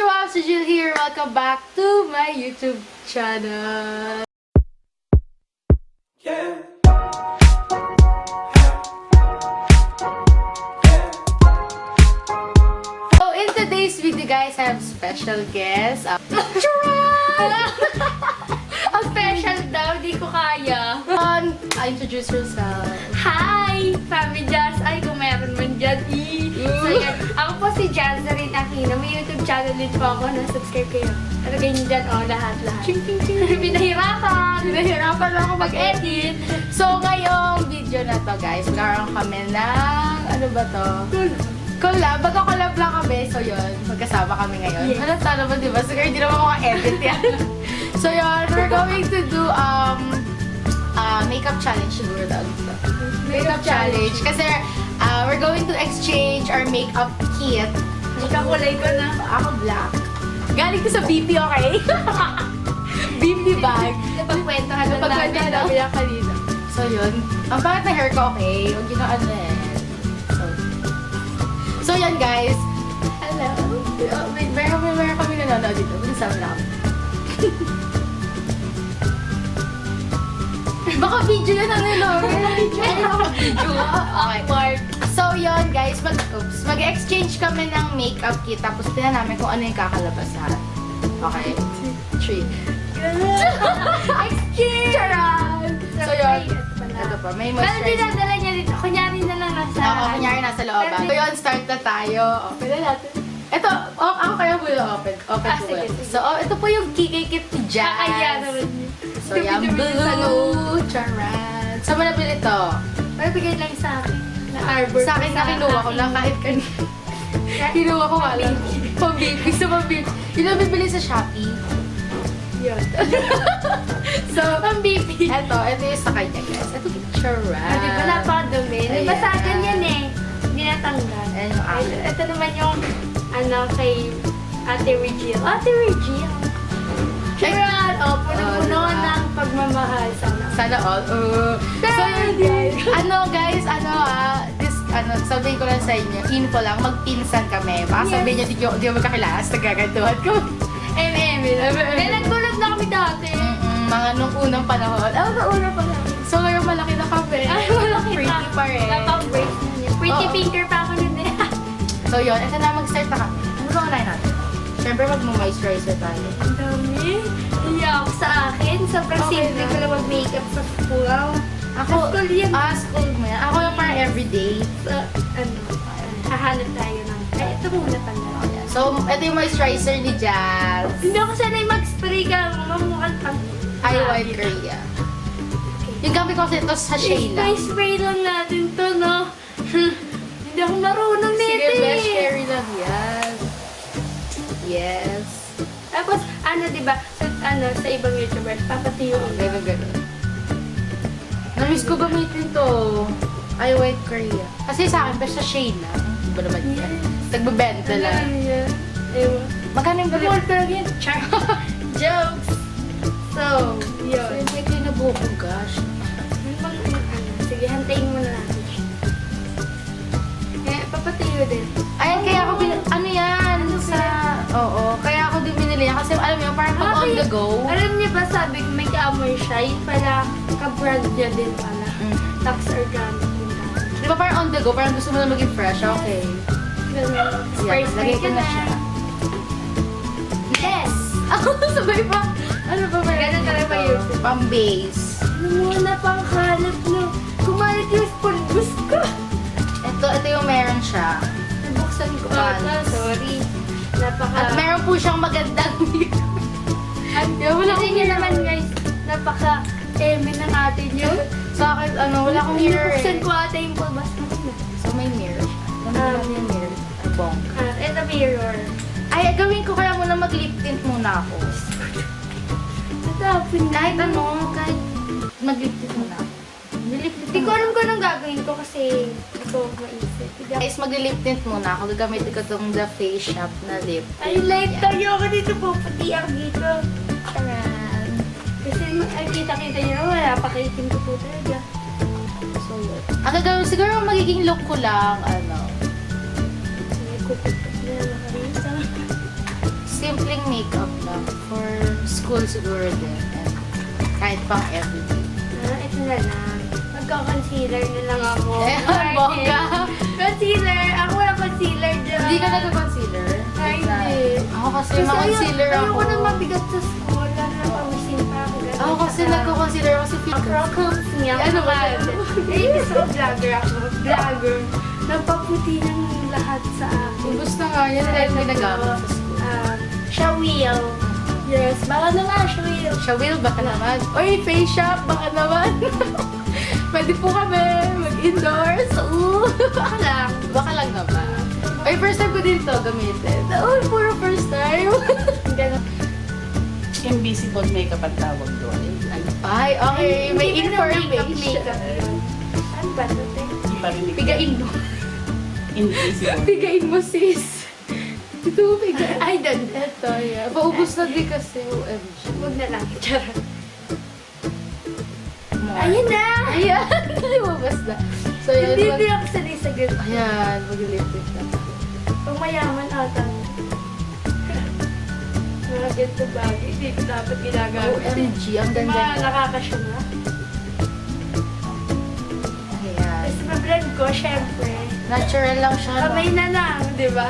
beshiwap, Riegil here. Welcome back to my YouTube channel. Yeah. So in today's video, guys, I have special guest. Ang special daw, di ko kaya. Introduce yourself. Hi! FamiJaz! Ay, kung meron man dyan, So yan, ako po si Jazrene Aquino. May YouTube channel din po ako. Na-subscribe kayo. Talagay niyo dyan, lahat-lahat. Ching, ching, ching. Pinahirapan lang ako mag-edit. So ngayong video na to, guys, magkakaroon kami ng, ano ba to? Collab. Magka-collab lang kami. So yun, magkasama kami ngayon. Yes. Halata naman, diba? So hindi naman ako edit yan. So yun, we're going to do makeup challenge siguro daw. Makeup challenge. Kasi we're going to exchange our makeup kit. Kakulay ko na. Ako black. Galing ko sa BP, okay? BP bag. Napagkwentuhan na Napagkwentuhan namin. namin yan kanina. So yun, ang pangit na hair ko, okay? Huwag yun na ano eh. So yan guys. Hello. Meron kami nanonood dito. Bilisan na kami. Baka video yan ang nilo. Video. Okay. So yun guys, mag-exchange kami ng makeup kit. Tapos tingnan namin kung ano yung kakalabasan. Okay? 3. Exchange! Charan! So yun. Ito pa, may Pero moisturizer. dinadala niya dito. Kunyari na lang nasa... Oo, kunyari nasa looban. So yun, start na tayo. Open na natin. Ito, ako kaya muna open. Open po sige, yan. sige. So, ito po yung kikay kit ni Jazz. Kaya naman niya. So, yan, blue. Charan. Saan mo nabili ito? Ay, bigay lang sa akin. Na-arbor Sa akin, kinuha ko lang kahit kanina. Kinuha ko nga lang. Pang-baby. So, pang-baby. Yun lang bibili sa Shopee. Yun. So, pang-baby. Ito yung sa kanya, guys. Ito, charan. Di ba napakadumi? Ayan. Nabasagan yan eh. Hindi natanggal. Ayan yung akin. Ito naman yung kay Ate Riegil. Ate Riegil. Charan! O, puno-puno diba? ng pagmamahal. Sana all. So yun, guys, sabihin ko lang sa inyo, info lang, magpinsan kami. Baka sabihin niyo, di mo magkakilala, nagkagantuhan ko. Eh, nagtulad na kami dati. Mga nung unang panahon. Una pa lang. So ngayon malaki na kami. Ay, malaki pa. Pretty pa rin. Napang-break na niya. Pretty Oo. pinker pa ako nun eh. So yun, ito na, mag-start na kami. Ano ba unahin natin? Siyempre, mag-moisturizer tayo. Ang dami. Iyak sa akin. Sobrang Okay simple na. ko lang mag-makeup sa school. Ako, School yan. school mo yan. Ako yung parang everyday. Hahanap tayo ng... Ay, ito muna pala. So, ito yung moisturizer ni Jazz. Hindi ako sanay mag-spray ka. Mamukhang pang... Eye White Korea. Yung gamit ko kasi ito sa Shayla. Spray lang natin to, no? Hindi ako marunong nito Sige, best eh. carry lang yan. Yes. Tapos, diba, sa ibang YouTubers, papatiyo ko. Gano'n. Namiss ko gamitin to. Eye White Korea. Kasi sa akin, best sa Shayla. Hindi ba naman yan? Nagbabenta lang. Ewan. Magkano yung Bawal talaga yan. Char. Jokes. So, yun. Hindi ko na buko, gosh. Sige, hantayin mo na natin siya. Papatiyo din. Ayan, kaya ako ano yan? Oo, kaya ako din binili yan. Kasi alam mo, parang pag on the go. Alam niyo ba, sabi ko may kaamoy siya. Yun pala, ka-brand niya din pala. Tax Organic din pala. Di ba parang on the go? Parang gusto mo na maging fresh. Okay. Spray Yan, lagay ko na siya. Yes! Ako, sabay pa. Ano ba ba? Ganun talaga ba yun? Pang base. Ano muna pang kalat no? Kumalit yung pulbus ko. Ito yung meron siya. Nabuksan ko. Sorry. At meron po siyang magandang Wala ko niyo naman guys. Napaka-eme ng atin yun. Sa akin, wala akong mirror Buksan eh. ko ata yung pulbas ko. So may mirror siya. Ano yung mirror? Bong. Ito mirror. Ay, gawin ko kaya muna mag-lip tint muna ako. Natapin na. Kahit mag-lip tint muna ako. Hindi ko alam kung anong gagawin ko kasi hindi ko maisip. Guys, mag-lip tint muna ako. Gagamitin ko itong The Face Shop na lip tint. Ay, light tayo ako dito po. Pati ako dito. Taran! Kasi kita-kita nyo, wala pa kaitim ko po talaga. So, yun. Ang gagawin, siguro magiging look ko lang, May kupit na nakarita. school siguro din. And kahit pang everyday. Ito na lang. Magka-concealer na lang ako. Bongga! Concealer! Ako wala concealer dyan. Hindi ka nagka-concealer? Ay, hindi. Ako kasi ma-concealer ako. Ayoko na mabigat sa school. Lalo na pawisin pa ako. Ako kasi nagko-concealer kasi Crocums niya. Ano ba? Eh, gusto ko vlogger ako. Vlogger. Napaputi ng lahat sa akin. Ubus na nga yan dahil may nagamit sa school. Shawil. Yes, baka na nga, Shawil. Shawil, baka naman. Oy, face shop, baka naman. Pwede po kami mag-indoors. Baka lang. Baka lang naman. Oy, first time ko din ito gamitin. Oy, puro first time. Ganun. Invisible makeup ang tawag doon. Ay, okay. May Hindi na information. makeup yun. Ano ba ito, te? Parinig ko. Pigain mo. Invisible. Pigain mo, sis. Ito, pigain. Ay, dan. Ito, yeah. Paubos na din kasi. OMG. Huwag na lang. Charot. More. Ayun na! Ayan. Lumabas na. So, yan. Hindi ako sanay sa ganun. Ayan. Mag-lipstick na. Pag mayaman ata. Mga ganito bagay. Hindi ko dapat ginagawa. OMG. Ang ganda Mga niya. nakakasya na. Ayan. Tapos ma-blend ko, syempre. Natural lang siya. No? Kamay na lang, di ba?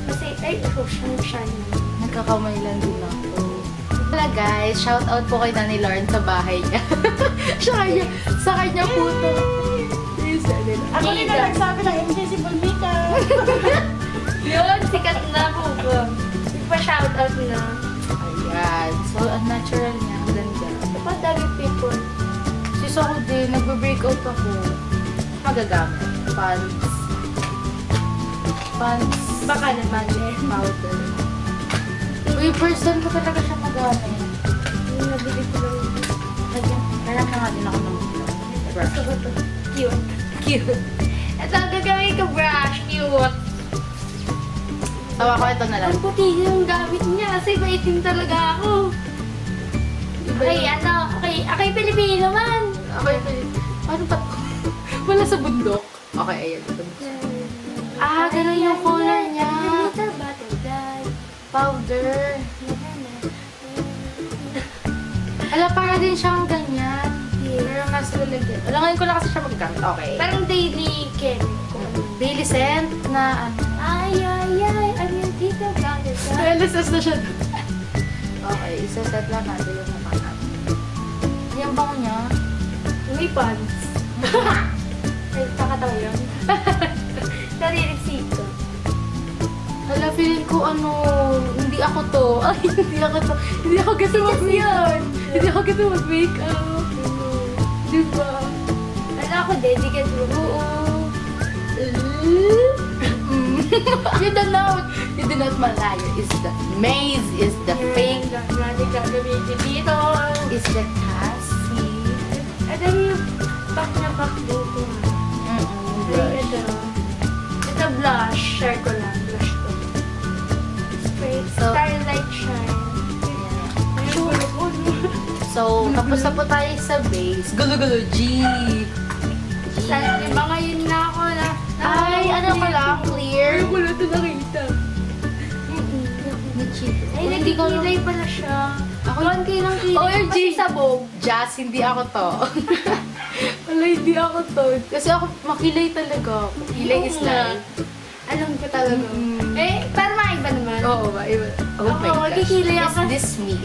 Kasi, ay, shine. Nagkakamay lang din ako. Wala guys, shout out po kay Nanay Lauren sa bahay niya. sa kanya po to. Ako rin na nagsabi ng invisible makeup. Yun, sikat na po ko. Nagpa-shoutout na. Ayan. So, ang natural niya. Ang ganda. Dapat dami people. Sis ako din, nagbe-breakout ako. Magagamit. Pants. Baka naman eh. Powder. Uy, first time ko talaga siya magamit. Yung nabili ko lang. Kaya na nga din ako ng brush. Gusto ko to. Cute. Cute. Ito ang gagawin ko, brush. Cute. Tawa ko, ito na lang. Ang puti yung gamit niya kasi maitim talaga ako. Okay, ano? Okay, Pilipino man. Ako yung paano ba? Wala sa bundok. Okay, ayan. Ah, ganun yung color niya. Little butterfly. Powder. Ala, para din siyang ganyan. Pero nasa lalagyan. Alam, ngayon ko lang kasi siya magagamit. Okay. Parang daily care. Daily scent na ano. Ay, I'm your little butterfly. Realisas na siya. Okay, isa-set lang natin yung mukha natin. Yung bango niya. May pants. Ay, pakatawa yun. Narireceive ko. Hala, feeling ko ano, hindi ako to. Ay, hindi ako to. Hindi ako kasi mag-makeup. Hindi ako kasi mag-makeup. Diba? Ano ako, dedicate mo. Oo. You don't know. You do not malayo. Is the maze, is the fake, Natin gagamitin dito. is the classy. Ito yung back na back dito. Ay, ito blush. Share ko lang. Blush ko. Straight. So- Starlight Shine. So, tapos na po tayo sa base. Gulo-gulo, G. Sana may mga yun na ako na. Ay, ano ko lang, clear. Wala ito nakita. Ay, Hindi ko nagkikilay pala siya. Ako- Konti lang kilay. OMG. Kasi sabog. Jazz, hindi ako to. Wala, hindi ako to. Kasi ako, makilay talaga ako. Kilay is life. Alam ko talaga. Mm. Eh, para maiba naman. Oo ba? Oh my Oo, gosh. kikilay ako. Is this me?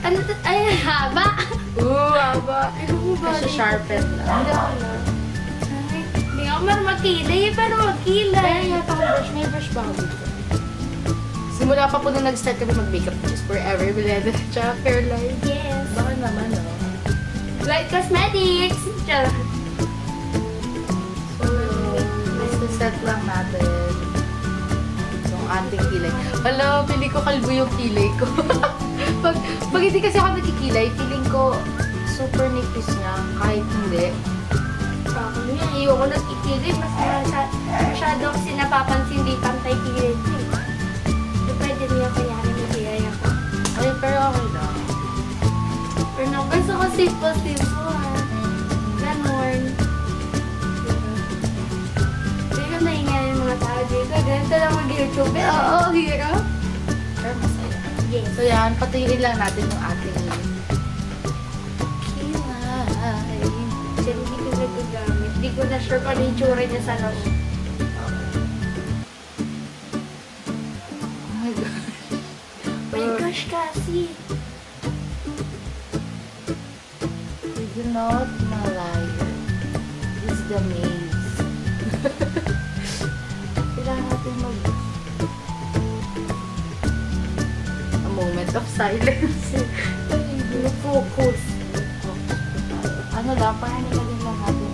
Ano to? Ay, haba. Ooh, haba. Ano mo ba? Kasi sharpen lang. Hindi ako na. Ay, hindi ako marunong magkilay. Pero magkilay. Kaya yata ko brush. May brush ba ako dito? Simula pa po nung nag-start kami mag-makeup just forever. Bilena, tsaka careline. Yes. Baka naman, no? Light Cosmetics. Charot. So, set lang natin yung ating kilay. Hala, feeling ko kalbo yung kilay ko. pag hindi kasi ako nagkikilay, feeling ko super nipis niya. Kahit hindi. Ako niya, ayoko nagkikilay. Mas masyado kasi napapansin di pantay kilay ko eh. So, pwede niya kaya nagkilay ako. Ay, pero okay lang. Pero nung gusto ko simple ha. Ganon. Hindi ko naingay yung mga tao dito. Ganito lang mag-YouTube. Oo, hirap. Pero masaya. Yes. So yan, patuyuin lang natin yung ating kilay. Kasi hindi ko nagagamit. Hindi ko na sure kung ano yung tsura niya sa loob. Oh my God. My gosh, kasi. We do not malaya. This is the maze. Kailangan natin a moment of silence. Focus. Ano lang, parang nilagyan lang natin.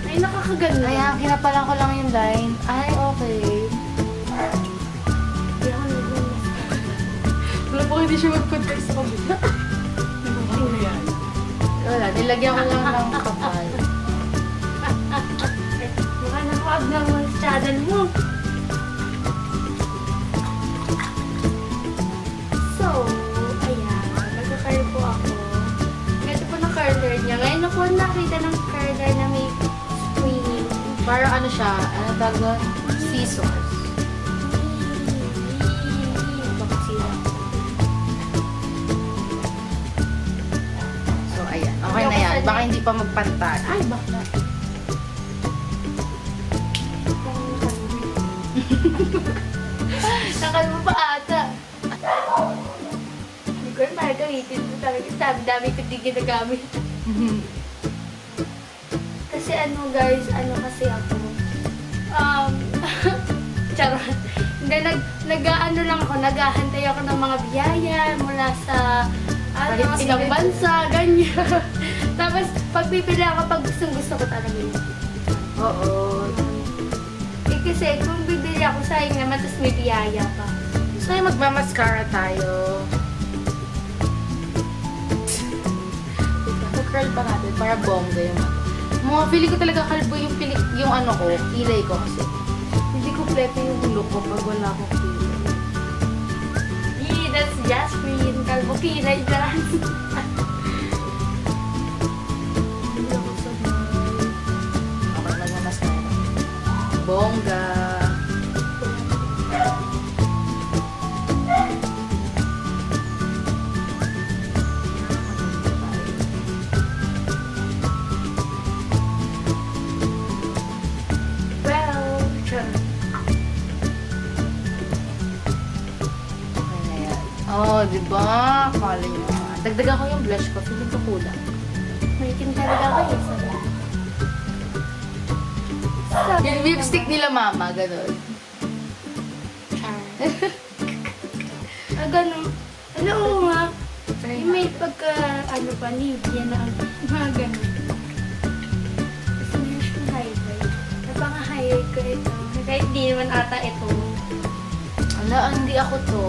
Ay, nakakaganda. Ayan, kinapalan ko lang yung line. Ay, okay. Hindi ako nag-umas. Wala po hindi siya mag-context sa kabila. Ano yan? Wala, nilagyan ko lang ng kapal. Mukha na mo sa channel mo. So, ayan. Nagka-curl po ako. Ito po na curler niya. Ngayon ako nakita ng curler na may screen. Parang ano siya, ano tawag doon? Scissors. Bakit sila? So, ayan. Okay na yan. Baka hindi pa magpantay. Ay, bakla. Nakalmo pa ata. Hindi ko rin parang gamitin ko talaga. Dami ko di ginagamit. Kasi ano guys, ano kasi ako. Charot. Hindi, nag-ano lang ako, naghahantay ako ng mga biyaya mula sa Kahit ibang sino. bansa, ganyan. Tapos, pagpipili ako pag gusto ko talaga yun. Oo. Kasi kung bibili ako, sayang naman, tapos may biyaya pa. So, yung magmamascara tayo. Curl pa natin para bongga yung mga feeling ko talaga kalbo yung yung ano ko, kilay ko kasi hindi kompleto yung look ko pag wala akong kilay. That's Jazrene. Kalbo kilay dyan. Hindi ako sabay. Okay, magmamascara. Bongga. Well, sure. Okay na yan. Oh, di ba? Kala nyo. Dagdagan ko yung blush ko. Feeling ko kulang. May tin talaga ako eh. Yung lipstick nila mama, ganun. Ganun. Ano oo nga. Yung may pagka, ano pa, Nivea na mga ganun. Kasi meron siyang highlight. Napaka-highlight ko ito. Kahit di naman ata ito. Ala, hindi ako to.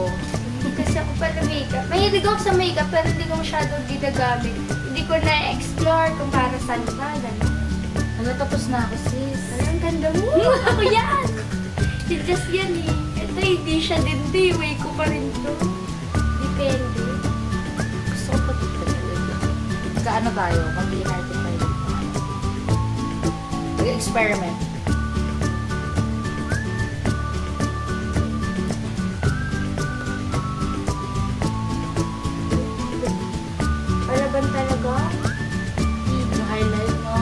Hindi kasi ako pala makeup. Mahilig ako sa makeup pero hindi ko masyadong ginagamit. Hindi ko na-explore kung para saan ba. Ganun. Ano, tapos na ako, sis. Ang ganda mo! Ako yan! It's just yan eh. Ito hindi siya din di. Way ko pa rin to. Depende. Gusto ko pa dito talaga. Kaano tayo? Mag-i-inarte tayo dito. Mag-experiment. Palaban talaga. Yung highlight, no?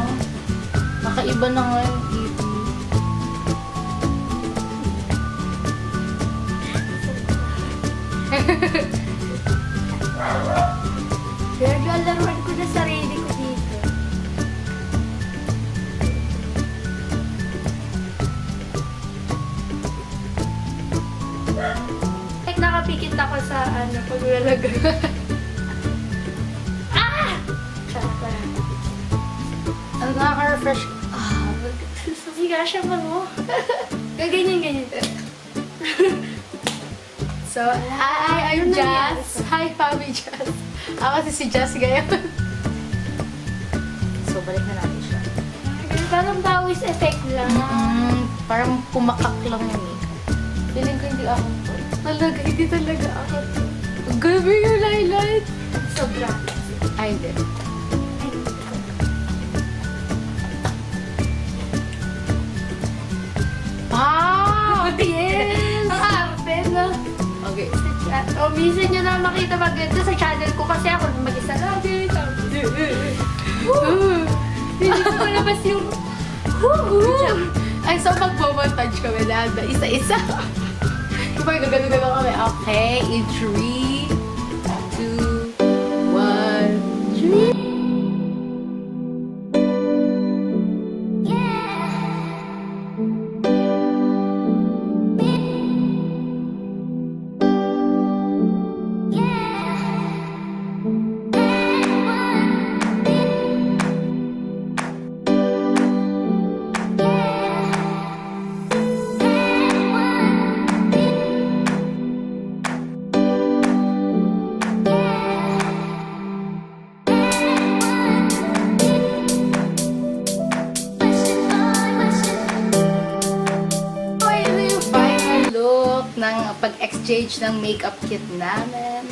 Kakaiba na nga yung TV. Kaya laruan ko na sarili ko dito. Like nakapikit ako sa ano, paglalagay. Ah! Sarap pa na. Ang nakaka-refresh. Ah, Higa siya pa mo. Ganyan. so, hi, I'm Ano na Jazz. Hi, FamiJaz. Ako kasi si Jazz ngayon. So, balik na natin siya. Parang bawis effect lang. Parang pumakak lang yung makeup. Feeling ko hindi ako to. Talaga, hindi talaga ako to. Grabe yung highlight. Sobra. Ay, hindi. Wow! Yes! Kung minsan nyo na makita maganda sa channel ko kasi ako mag-isa lagi. Hindi ko malabas yung... Ay, so magmamontage kami lahat na isa-isa. Kapag gagano-gano kami. Okay, in 3, 2, 1, 3. Ng pag-exchange ng makeup kit namin.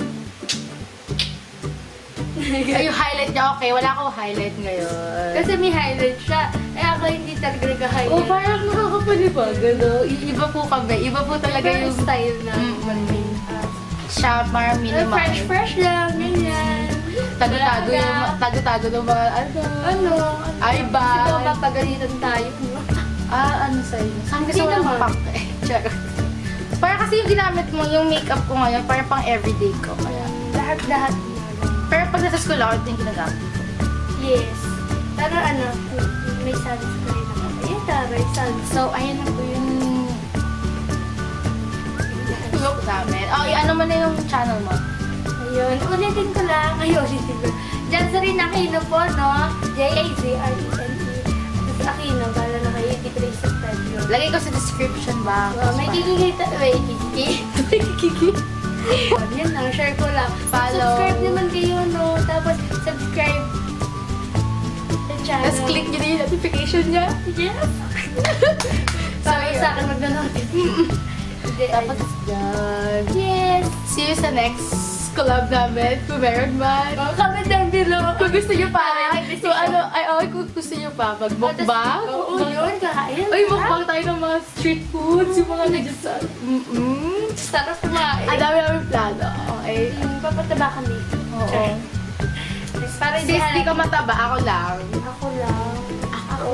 Ay, yung highlight niya, okay. Wala akong highlight ngayon. Kasi may highlight siya. Eh ako hindi talaga nag-highlight. Oh, parang nakakapalibag, ano? Iba po kami. Iba po talaga Iba yung style na siya, parang minimal. fresh lang, ganyan. Tago-tago yung, tago-tago ng mga, ay ba? Siguro mapagalitan tayo, no? Ano sa'yo? Saan gusto Hindi mo naman. ng pack? Charot. Para kasi yung ginamit mo, yung makeup ko ngayon, para pang everyday ko. Kaya. Lahat-lahat. Pero pag nasa school ako, ito yung ginagamit ko. Yes. Pero may sunscreen na kami. Ayan, taray, sunscreen. So, ayan na po yung look namin. Oh, ano mo na yung channel mo? Ayun, ulitin ko lang. Ulitin ko. Jazrene Aquino po, no? Jazrene. Tapos Aquino, bala na kayo, i-trace sa video. Lagay ko sa description box. May kikikay wait, kikikay. Yan lang, share ko lang. Follow. Subscribe naman kayo, no? Tapos, subscribe sa channel. Tapos click nyo na yung notification niya. Yes! Para sa akin mag-notify. Tapos dyan. Yes! See you sa next collab namin. Kung meron man. Comment down below. Kung gusto nyo pa. Ay, So kung gusto nyo pa, mag-mukbang. Oo, yun, kakain. Ay, mukbang tayo ng mga street foods. Yung mga nandiyan sa... Sarap kumain. Ang dami namin plano. Okay. Papataba kami. Oo. Para Sis, di ka mataba. Ako lang. Ako lang. Ako?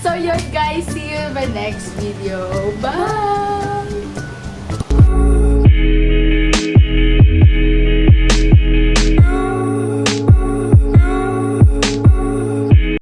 So yun guys, see you in my next video. Bye!